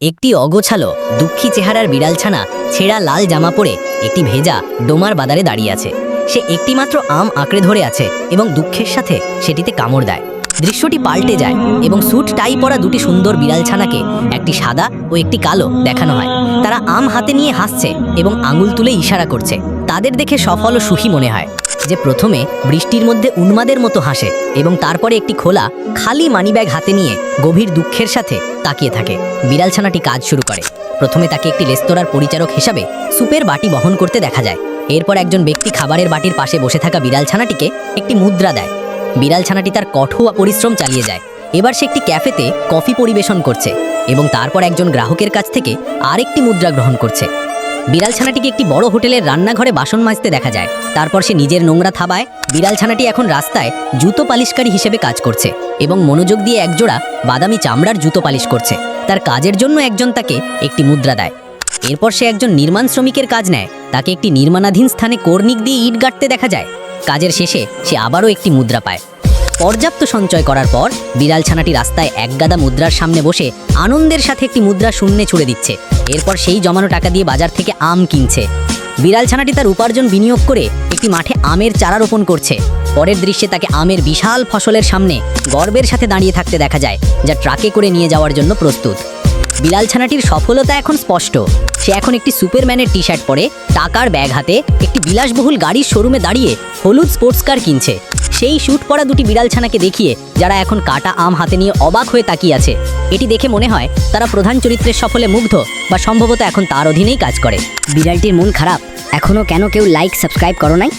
একটি অগোছালো দুঃখী চেহারার বিড়ালছানা ছেঁড়া লাল জামা পরে একটি ভেজা ডোমার বাদারে দাঁড়িয়ে আছে। সে একটিমাত্র আম আঁকড়ে ধরে আছে এবং দুঃখের সাথে সেটিতে কামড় দেয়। দৃশ্যটি পাল্টে যায় এবং স্যুট টাই পরা দুটি সুন্দর বিড়ালছানাকে একটি সাদা ও একটি কালো দেখানো হয়। তারা আম হাতে নিয়ে হাসছে এবং আঙুল তুলে ইশারা করছে। তাদের দেখে সফল ও সুখী মনে হয়। যে প্রথমে বৃষ্টির মধ্যে উন্মাদের মতো হাসে এবং তারপরে একটি খোলা খালি মানিব্যাগ হাতে নিয়ে গভীর দুঃখের সাথে তাকিয়ে থাকে। বিড়ালছানাটি কাজ শুরু করে। প্রথমে তাকে একটি রেস্তোরাঁর পরিচারক হিসাবে স্যুপের বাটি বহন করতে দেখা যায়। এরপর একজন ব্যক্তি খাবারের বাটির পাশে বসে থাকা বিড়ালছানাটিকে একটি মুদ্রা দেয়। বিড়ালছানাটি তার কঠোর পরিশ্রম চালিয়ে যায়। এবার সে একটি ক্যাফেতে কফি পরিবেশন করছে এবং তারপর একজন গ্রাহকের কাছ থেকে আরেকটি মুদ্রা গ্রহণ করছে। বিড়ালছানাটিকে একটি বড় হোটেলের রান্নাঘরে বাসন মাজতে দেখা যায়। তারপর সে নিজের নোংরা থাবায়। বিড়ালছানাটি এখন রাস্তায় জুতো পালিশকারী হিসেবে কাজ করছে এবং মনোযোগ দিয়ে একজোড়া বাদামি চামড়ার জুতো পালিশ করছে। তার কাজের জন্য একজন তাকে একটি মুদ্রা দেয়। এরপর সে একজন নির্মাণ শ্রমিকের কাজ নেয়। তাকে একটি নির্মাণাধীন স্থানে কর্নিক দিয়ে ইট গাঁটতে দেখা যায়। কাজের শেষে সে আবারও একটি মুদ্রা পায়। পর্যাপ্ত সঞ্চয় করার পর বিড়ালছানাটি রাস্তায় একগাদা মুদ্রার সামনে বসে আনন্দের সাথে একটি মুদ্রা শূন্যে ছুড়ে দিচ্ছে। এরপর সেই জমানো টাকা দিয়ে বাজার থেকে আম কিনছে। বিড়ালছানাটি তার উপার্জন বিনিয়োগ করে একটি মাঠে আমের চারা রোপণ করছে। পরের দৃশ্যে তাকে আমের বিশাল ফসলের সামনে গর্বের সাথে দাঁড়িয়ে থাকতে দেখা যায়, যা ট্রাকে করে নিয়ে যাওয়ার জন্য প্রস্তুত। বিড়ালছানাটির সফলতা এখন স্পষ্ট। সে এখন একটি সুপারম্যানের টি শার্ট পরে, টাকার ব্যাগ হাতে একটি বিলাসবহুল গাড়ির শোরুমে দাঁড়িয়ে হলুদ স্পোর্টস কার কিনছে। সেই শ্যুট পরা দুটি বিড়ালছানাকে দেখিয়ে যারা এখন কাটা আম হাতে নিয়ে অবাক হয়ে তাকিয়ে আছে। এটি দেখে মনে হয় তারা প্রধান চরিত্রের সফলে মুগ্ধ বা সম্ভবত এখন তার অধীনেই কাজ করে। বিড়ালটির মন খারাপ। এখনো কেন কেউ লাইক সাবস্ক্রাইব করো নাই?